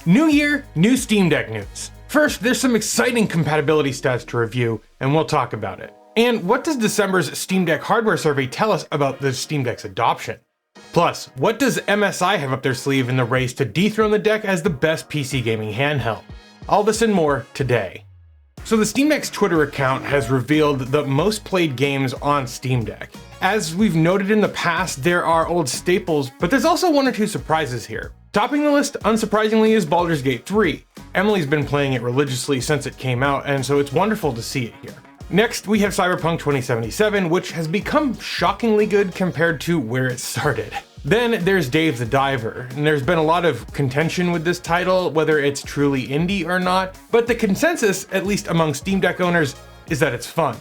New year, new Steam Deck news. First, there's some exciting compatibility stats to review, and we'll talk about it. And what does December's Steam Deck hardware survey tell us about the Steam Deck's adoption? Plus, what does MSi have up their sleeve in the race to dethrone the deck as the best PC gaming handheld? All this and more today. So the Steam Deck's Twitter account has revealed the most played games on Steam Deck. As we've noted in the past, there are old staples, but there's also one or two surprises here. Topping the list, unsurprisingly, is Baldur's Gate 3. Emily's been playing it religiously since it came out, and so it's wonderful to see it here. Next, we have Cyberpunk 2077, which has become shockingly good compared to where it started. Then there's Dave the Diver, and there's been a lot of contention with this title, whether it's truly indie or not, but the consensus, at least among Steam Deck owners, is that it's fun.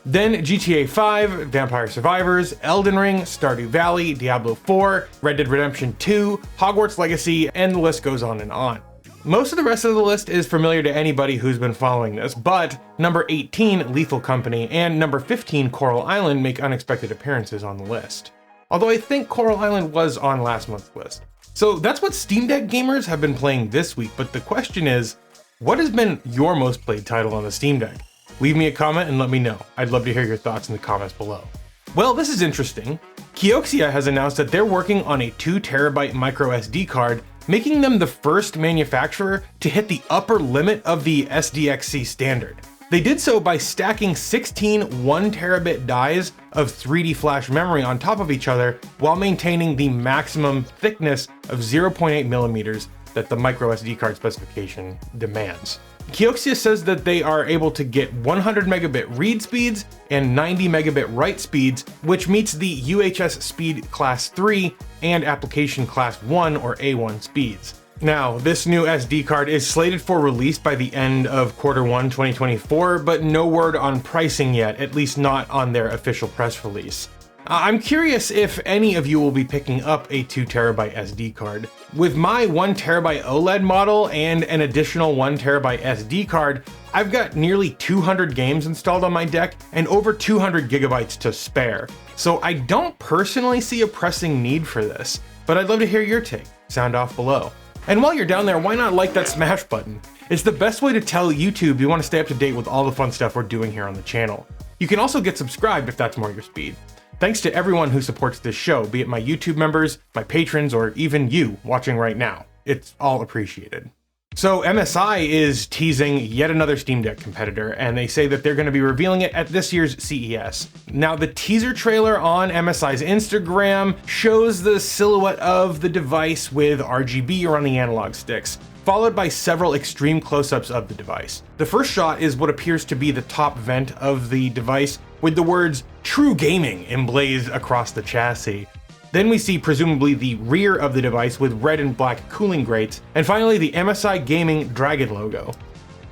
Then GTA 5, Vampire Survivors, Elden Ring, Stardew Valley, Diablo 4, Red Dead Redemption 2, Hogwarts Legacy, and the list goes on and on. Most of the rest of the list is familiar to anybody who's been following this, but number 18, Lethal Company, and number 15, Coral Island make unexpected appearances on the list. Although I think Coral Island was on last month's list. So that's what Steam Deck gamers have been playing this week, but the question is, what has been your most played title on the Steam Deck? Leave me a comment and let me know. I'd love to hear your thoughts in the comments below. Well, this is interesting. Kioxia has announced that they're working on a 2TB microSD card, making them the first manufacturer to hit the upper limit of the SDXC standard. They did so by stacking 16 1TB dies of 3D flash memory on top of each other while maintaining the maximum thickness of 0.8mm that the microSD card specification demands. Kioxia says that they are able to get 100 megabit read speeds and 90 megabit write speeds, which meets the UHS speed class 3 and application class 1 or A1 speeds. Now, this new SD card is slated for release by the end of Q1 2024, but no word on pricing yet, at least not on their official press release. I'm curious if any of you will be picking up a 2TB SD card. With my 1TB OLED model and an additional 1TB SD card, I've got nearly 200 games installed on my deck and over 200 gigabytes to spare. So I don't personally see a pressing need for this, but I'd love to hear your take. Sound off below. And while you're down there, why not like that smash button? It's the best way to tell YouTube you want to stay up to date with all the fun stuff we're doing here on the channel. You can also get subscribed if that's more your speed. Thanks to everyone who supports this show, be it my YouTube members, my patrons, or even you watching right now. It's all appreciated. So MSi is teasing yet another Steam Deck competitor, and they say that they're going to be revealing it at this year's CES. Now, the teaser trailer on MSi's Instagram shows the silhouette of the device with RGB around the analog sticks, followed by several extreme close-ups of the device. The first shot is what appears to be the top vent of the device, with the words "True Gaming" emblazed across the chassis. Then we see presumably the rear of the device with red and black cooling grates, and finally the MSi Gaming Dragon logo.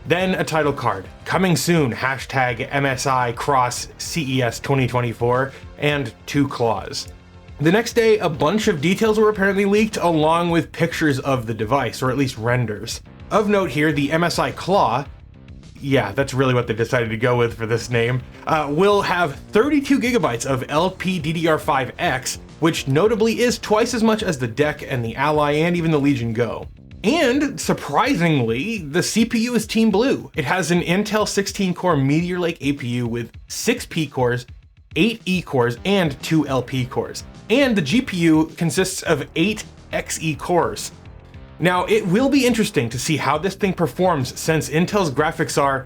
Then a title card, coming soon, #MSi Cross CES 2024, and 2 claws. The next day, a bunch of details were apparently leaked along with pictures of the device, or at least renders. Of note here, the MSi Claw, yeah, that's really what they decided to go with for this name, will have 32 gigabytes of LPDDR5X, which notably is twice as much as the Deck and the Ally and even the Legion Go. And surprisingly, the CPU is Team Blue. It has an Intel 16-core Meteor Lake APU with 6 P cores, 8 E cores, and 2 LP cores. And the GPU consists of 8 Xe cores. Now, it will be interesting to see how this thing performs since Intel's graphics are,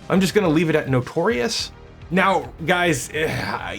I'm just gonna leave it at notorious. Now, guys,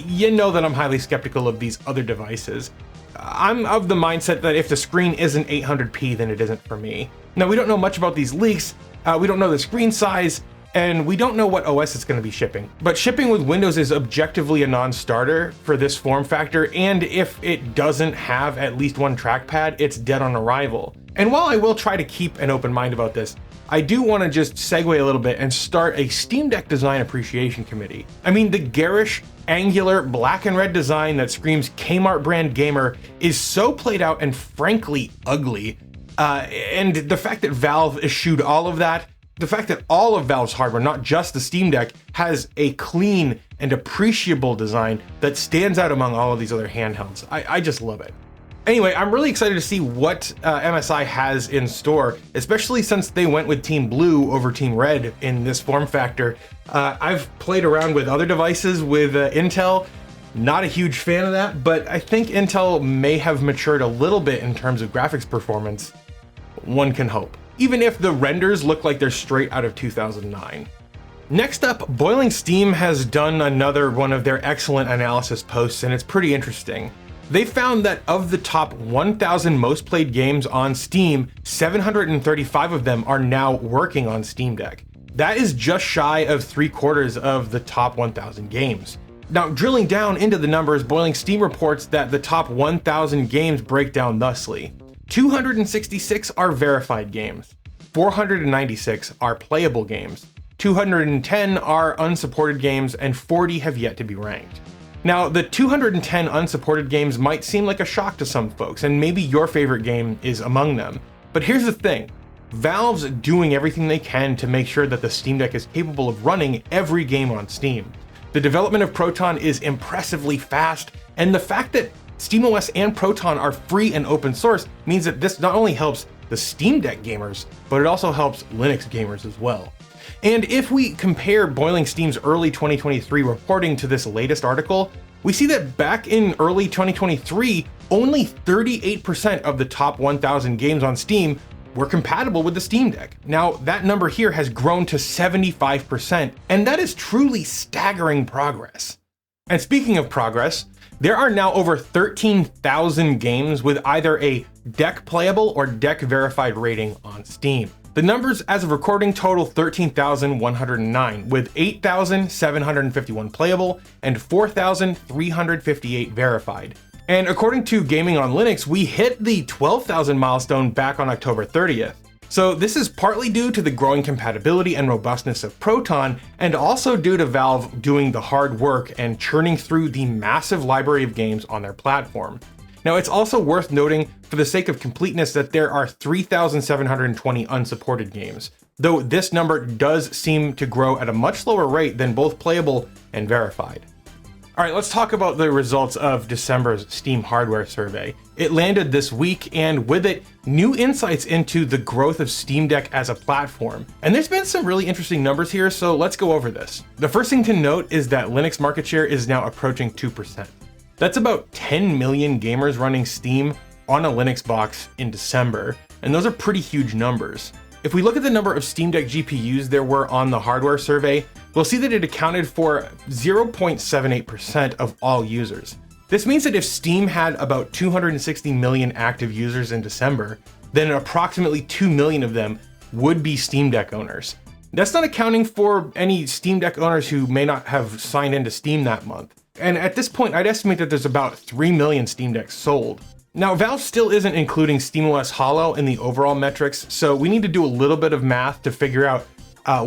you know that I'm highly skeptical of these other devices. I'm of the mindset that if the screen isn't 800p, then it isn't for me. Now, we don't know much about these leaks, we don't know the screen size, and we don't know what OS it's going to be shipping. But shipping with Windows is objectively a non-starter for this form factor, and if it doesn't have at least one trackpad, it's dead on arrival. And while I will try to keep an open mind about this, I do want to just segue a little bit and start a Steam Deck Design Appreciation Committee. I mean, the garish, angular, black and red design that screams Kmart brand gamer is so played out and frankly ugly. And the fact that Valve eschewed all of that, the fact that all of Valve's hardware, not just the Steam Deck, has a clean and appreciable design that stands out among all of these other handhelds. I just love it. Anyway, I'm really excited to see what MSi has in store, especially since they went with Team Blue over Team Red in this form factor. I've played around with other devices with Intel, not a huge fan of that, but I think Intel may have matured a little bit in terms of graphics performance. One can hope, even if the renders look like they're straight out of 2009. Next up, Boiling Steam has done another one of their excellent analysis posts, and it's pretty interesting. They found that of the top 1,000 most played games on Steam, 735 of them are now working on Steam Deck. That is just shy of 3/4 of the top 1,000 games. Now, drilling down into the numbers, Boiling Steam reports that the top 1,000 games break down thusly. 266 are verified games, 496 are playable games, 210 are unsupported games, and 40 have yet to be ranked. Now, the 210 unsupported games might seem like a shock to some folks, and maybe your favorite game is among them. But here's the thing, Valve's doing everything they can to make sure that the Steam Deck is capable of running every game on Steam. The development of Proton is impressively fast, and the fact that SteamOS and Proton are free and open source means that this not only helps the Steam Deck gamers, but it also helps Linux gamers as well. And if we compare Boiling Steam's early 2023 reporting to this latest article, we see that back in early 2023, only 38% of the top 1,000 games on Steam were compatible with the Steam Deck. Now, that number here has grown to 75%, and that is truly staggering progress. And speaking of progress, there are now over 13,000 games with either a Deck Playable or Deck Verified rating on Steam. The numbers as of recording total 13,109, with 8,751 playable and 4,358 verified. And according to Gaming on Linux, we hit the 12,000 milestone back on October 30th. So this is partly due to the growing compatibility and robustness of Proton, and also due to Valve doing the hard work and churning through the massive library of games on their platform. Now, it's also worth noting, for the sake of completeness, that there are 3,720 unsupported games, though this number does seem to grow at a much slower rate than both playable and verified. All right, let's talk about the results of December's Steam hardware survey. It landed this week, and with it, new insights into the growth of Steam Deck as a platform. And there's been some really interesting numbers here, so let's go over this. The first thing to note is that Linux market share is now approaching 2%. That's about 10 million gamers running Steam on a Linux box in December, and those are pretty huge numbers. If we look at the number of Steam Deck GPUs there were on the hardware survey, we'll see that it accounted for 0.78% of all users. This means that if Steam had about 260 million active users in December, then approximately 2 million of them would be Steam Deck owners. That's not accounting for any Steam Deck owners who may not have signed into Steam that month. And at this point, I'd estimate that there's about 3 million Steam Decks sold. Now, Valve still isn't including SteamOS Hollow in the overall metrics, so we need to do a little bit of math to figure out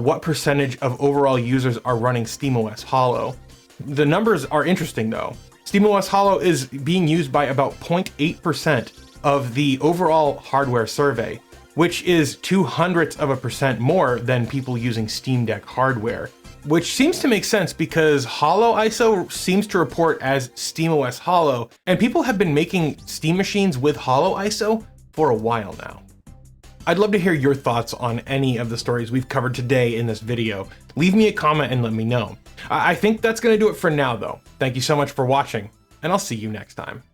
what percentage of overall users are running SteamOS Hollow. The numbers are interesting though. SteamOS Hollow is being used by about 0.8% of the overall hardware survey, which is 0.02% more than people using Steam Deck hardware. Which seems to make sense because Hollow ISO seems to report as SteamOS Hollow, and people have been making Steam machines with Hollow ISO for a while now. I'd love to hear your thoughts on any of the stories we've covered today in this video. Leave me a comment and let me know. I think that's going to do it for now though. Thank you so much for watching, and I'll see you next time.